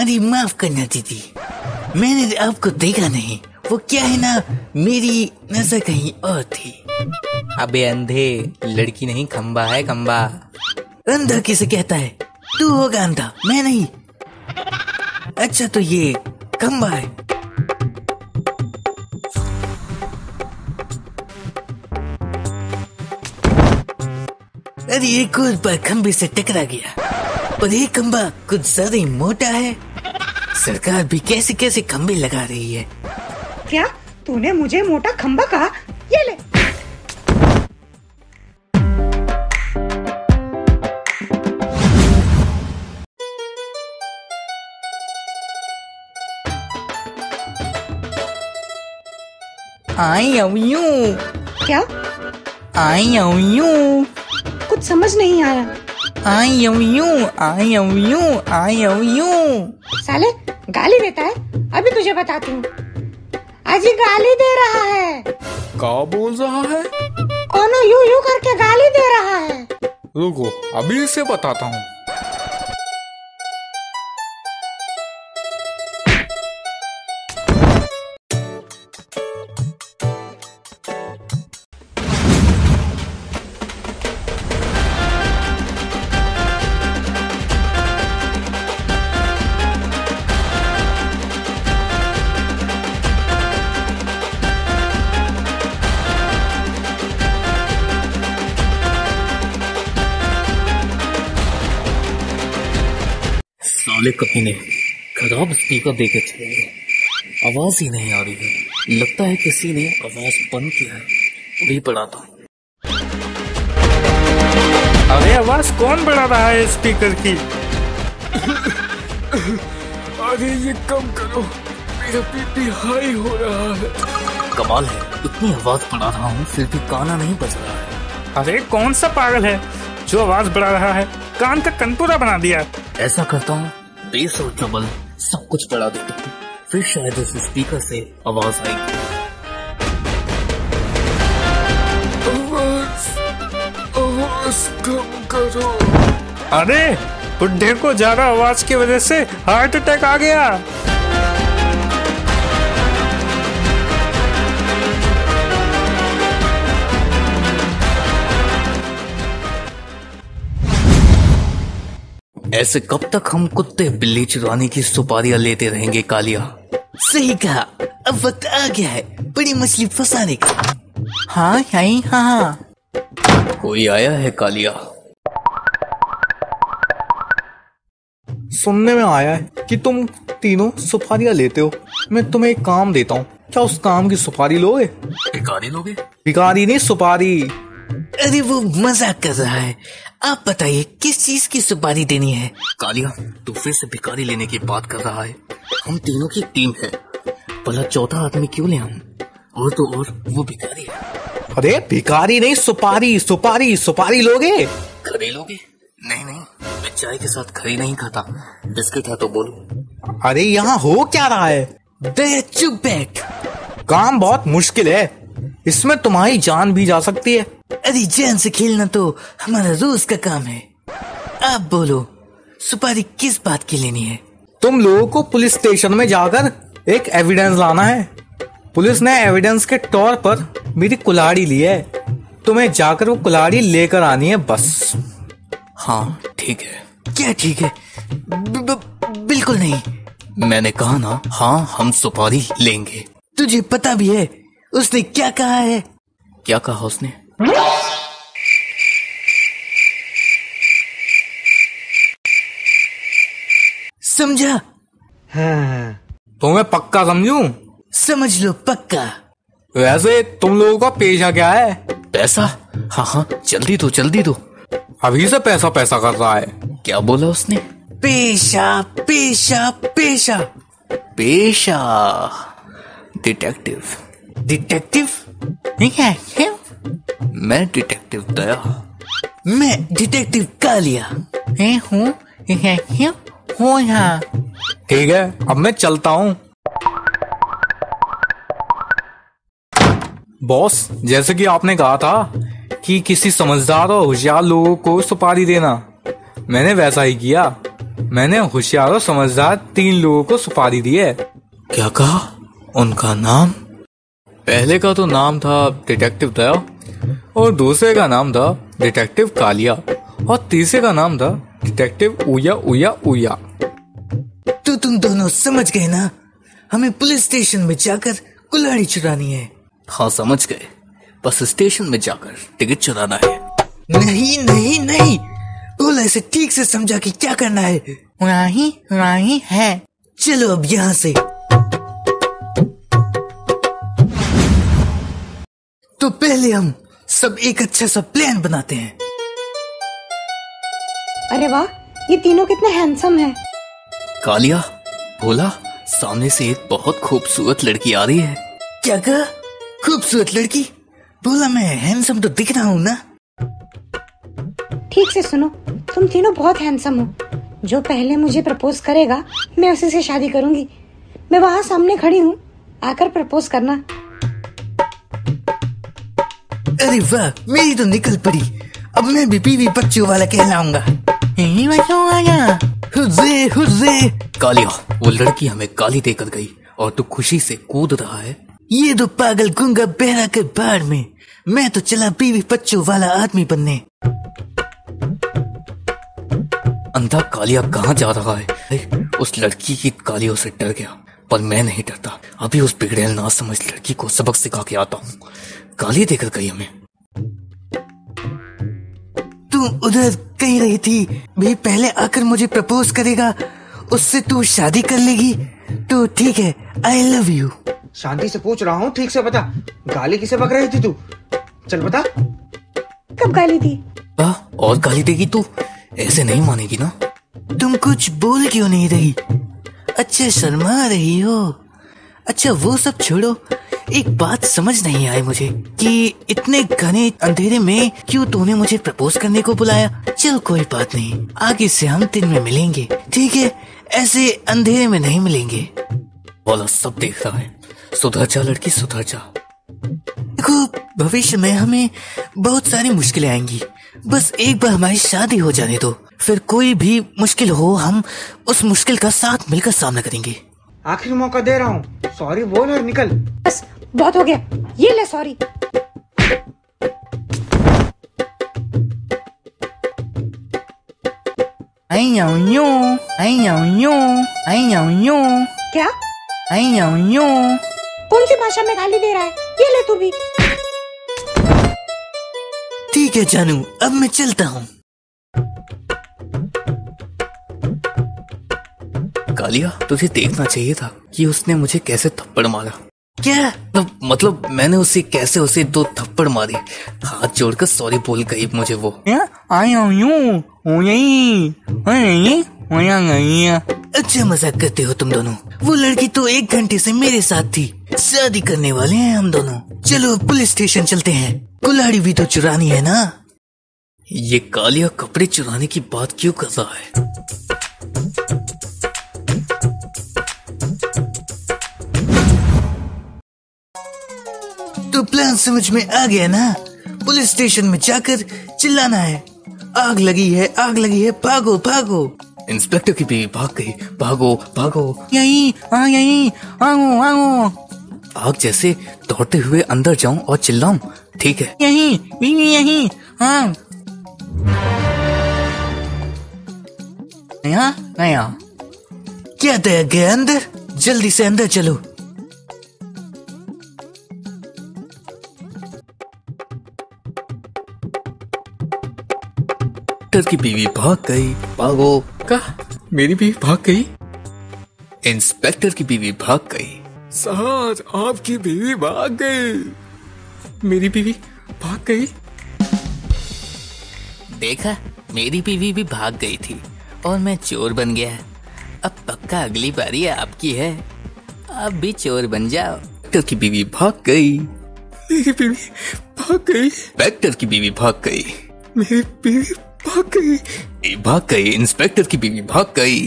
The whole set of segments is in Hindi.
अरे माफ करना दीदी, मैंने आपको देखा नहीं। वो क्या है ना, मेरी नजर कहीं और थी। अबे अंधे, लड़की नहीं खंबा है खंबा। अंधा किसे कहता है? तू होगा अंधा, मैं नहीं। अच्छा तो ये खंबा है। अरे एक और बार खंबे से टकरा गया, और ये खंबा कुछ ज्यादा ही मोटा है। सरकार भी कैसे कैसे खंबे लगा रही है। क्या तूने मुझे मोटा खंबा कहा? ये ले। I love you. क्या? I love you. कुछ समझ नहीं आया। I love you, I love you, I love you. साले गाली देता है, अभी तुझे बताती हूँ। अजी गाली दे रहा है। क्या बोल रहा है? कोनो यू यू करके गाली दे रहा है। रुको अभी इसे बताता हूँ। साले कमीने खराब स्पीकर देके चले गए, आवाज ही नहीं आ रही है। लगता है किसी ने आवाज बंद किया है। अभी बढ़ाता हूँ। अरे आवाज कौन बढ़ा रहा है स्पीकर की? अरे ये कम करो, मेरा बीपी हाई हो रहा है। कमाल है, इतनी आवाज बढ़ा रहा हूँ फिर भी गाना नहीं बज रहा है। अरे कौन सा पागल है जो आवाज बढ़ा रहा है? कान का कनपुरा बना दिया। ऐसा करता हूँ, बेस और ट्रबल सब कुछ बढ़ा देता हूँ, फिर शायद उस स्पीकर से आवाज आएगी। आवाज कम करो। अरे बुड्ढे को ज्यादा आवाज की वजह से हार्ट अटैक आ गया। ऐसे कब तक हम कुत्ते बिल्ली चुराने की सुपारियां लेते रहेंगे कालिया? सही कहा, अब वक्त आ गया है बड़ी मछली फंसाने का। हाँ यही हाँ। कोई आया है कालिया? सुनने में आया है कि तुम तीनों सुपारियां लेते हो। मैं तुम्हें एक काम देता हूँ, क्या उस काम की सुपारी लोगे? भिखारी लोगे? भिखारी नहीं, सुपारी। अरे वो मजाक कर रहा है। आप बताइए किस चीज की सुपारी देनी है? कालिया तू फिर से भिखारी लेने की बात कर रहा है। हम तीनों की टीम है, भला चौथा आदमी क्यों ले हम? और तो और वो भिखारी है। अरे भिखारी नहीं, सुपारी सुपारी सुपारी लोगे? खरी लोगे? नहीं नहीं, मैं चाय के साथ खरी नहीं खाता। बिस्किट है तो बोलो। अरे यहाँ हो क्या रहा है? दया चुप बैठ। काम बहुत मुश्किल है, इसमें तुम्हारी जान भी जा सकती है। अरे जान से खेलना तो हमारा रोज का काम है। आप बोलो, सुपारी किस बात की लेनी है? तुम लोगों को पुलिस स्टेशन में जाकर एक एविडेंस लाना है। पुलिस ने एविडेंस के तौर पर मेरी कुल्हाड़ी ली है, तुम्हें जाकर वो कुल्हाड़ी लेकर आनी है बस। हाँ ठीक है। क्या ठीक है? बिल्कुल नहीं। मैंने कहा ना, हाँ हम सुपारी लेंगे। तुझे पता भी है उसने क्या कहा है? क्या कहा उसने? समझा? हाँ। तुम्हें पक्का समझूं? समझ लो पक्का। वैसे तुम लोगों का पेशा क्या है? पैसा? हाँ हाँ जल्दी दो जल्दी दो। अभी से पैसा पैसा कर रहा है। क्या बोला उसने? पेशा पेशा पेशा पेशा। डिटेक्टिव। डिटेक्टिव? मैं डिटेक्टिव दया। मैं डिटेक्टिव कालिया हूँ यहाँ। ठीक है, अब मैं चलता हूँ। बॉस, जैसे कि आपने कहा था कि किसी समझदार और होशियार लोगों को सुपारी देना, मैंने वैसा ही किया। मैंने होशियार और समझदार 3 लोगों को सुपारी दी है। क्या कहा? उनका नाम? पहले का तो नाम था डिटेक्टिव दया, और दूसरे का नाम था डिटेक्टिव कालिया, और तीसरे का नाम था डिटेक्टिव उया उया उया। तो तुम दोनों समझ गए ना? हमें पुलिस स्टेशन में जाकर कुल्हाड़ी चुरानी है। हाँ समझ गए, बस स्टेशन में जाकर टिकट चुराना है। नहीं नहीं नहीं, बोला इसे ठीक से समझा कि क्या करना है। वही है। चलो अब यहाँ से। तो पहले हम सब एक अच्छा सा प्लान बनाते हैं। अरे वाह, ये तीनों कितने हैंडसम हैं। कालिया, बोला सामने से एक बहुत खूबसूरत लड़की आ रही है। क्या कहा? खूबसूरत लड़की? बोला मैं हैंडसम तो दिख रहा हूँ ना। ठीक से सुनो, तुम तीनों बहुत हैंडसम हो। जो पहले मुझे प्रपोज करेगा मैं उसी से शादी करूंगी। मैं वहाँ सामने खड़ी हूँ, आकर प्रपोज करना। अरे वाह, मेरी तो निकल पड़ी। अब मैं भी बीवी बच्चों वाला कहलाऊंगा। Hurray hurray. कालिया, वो लड़की हमें गाली देकर गई और तू खुशी से कूद रहा है। ये तो पागल गुंगा बहरा के बाढ़ में। मैं तो चला बीवी बच्चों वाला आदमी बनने। अंधा कालिया कहाँ जा रहा है? उस लड़की की गालियों से डर गया, पर मैं नहीं डरता। अभी उस बिगड़ैल ना समझ लड़की को सबक सिखा के आता हूँ। गाली देकर गई हमें। तू उधर कहीं रही थी भी, पहले आकर मुझे प्रपोज करेगा, उससे तू शादी कर लेगी तो ठीक है। आई लव यू। शांति से पूछ रहा हूँ, ठीक से बता, गाली किसे बक रही थी तू? चल बता। कब गाली दी? और गाली देगी तू? ऐसे नहीं मानेगी ना। तुम कुछ बोल क्यों नहीं रही? अच्छा शर्मा रही हो। अच्छा वो सब छोड़ो, एक बात समझ नहीं आई मुझे कि इतने घने अंधेरे में क्यों तूने मुझे प्रपोज करने को बुलाया। चल कोई बात नहीं, आगे से हम दिन में मिलेंगे, ठीक है? ऐसे अंधेरे में नहीं मिलेंगे। बोला सब देख रहा है। सुधर जा लड़की, सुधर जा। देखो भविष्य में हमें बहुत सारी मुश्किलें आएंगी, बस एक बार हमारी शादी हो जाने दो, फिर कोई भी मुश्किल हो हम उस मुश्किल का साथ मिलकर सामना करेंगे। आखिरी मौका दे रहा हूँ, सॉरी बोल और निकल। बस बहुत हो गया, ये ले सॉरी। क्या? कौन सी भाषा में गाली दे रहा है? ये ले तू भी। ठीक है जानू, अब मैं चलता हूँ। कालिया, तुझे देखना चाहिए था कि उसने मुझे कैसे थप्पड़ मारा। क्या मतलब मैंने उसे कैसे उसे 2 थप्पड़ मारे। हाथ जोड़कर सॉरी बोल गई मुझे वो। अच्छा मजाक करते हो तुम दोनों। वो लड़की तो 1 घंटे से मेरे साथ थी। शादी करने वाले हैं हम दोनों। चलो पुलिस स्टेशन चलते हैं, कुल्हाड़ी भी तो चुरानी है ना। ये कालिया कपड़े चुराने की बात क्यों कर रहा है? तो प्लान समझ में आ गया ना? पुलिस स्टेशन में जाकर चिल्लाना है, आग लगी है, आग लगी है, भागो भागो। इंस्पेक्टर की बीवी भाग गई, भागो भागो। यही आओ आओ। आग जैसे दौड़ते हुए अंदर जाऊं और चिल्लाऊं, ठीक है? यही बीवी यही। हाँ नया क्या दया गया अंदर? जल्दी से अंदर चलो। की बीवी भाग गई, भागो। का मेरी बीवी भाग गई? इंस्पेक्टर की बीवी भाग गई। सर आपकी बीवी भाग गई। मेरी बीवी भाग गई? देखा, मेरी बीवी भी भाग गई थी और मैं चोर बन गया। अब पक्का अगली बारी आपकी है, आप भी चोर बन जाओ। इंस्पेक्टर की बीवी भाग गई। मेरी बीवी भाग गई। इंस्पेक्टर की बीवी भाग गई। मेरी बीवी भाग गई। इंस्पेक्टर की बीवी भाग गई।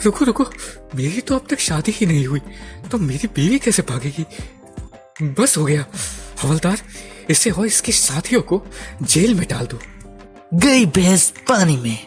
रुको रुको, मेरी तो अब तक शादी ही नहीं हुई, तो मेरी बीवी कैसे भागेगी? बस हो गया, हवलदार इसे और इसके साथियों को जेल में डाल दो। गई भैंस पानी में।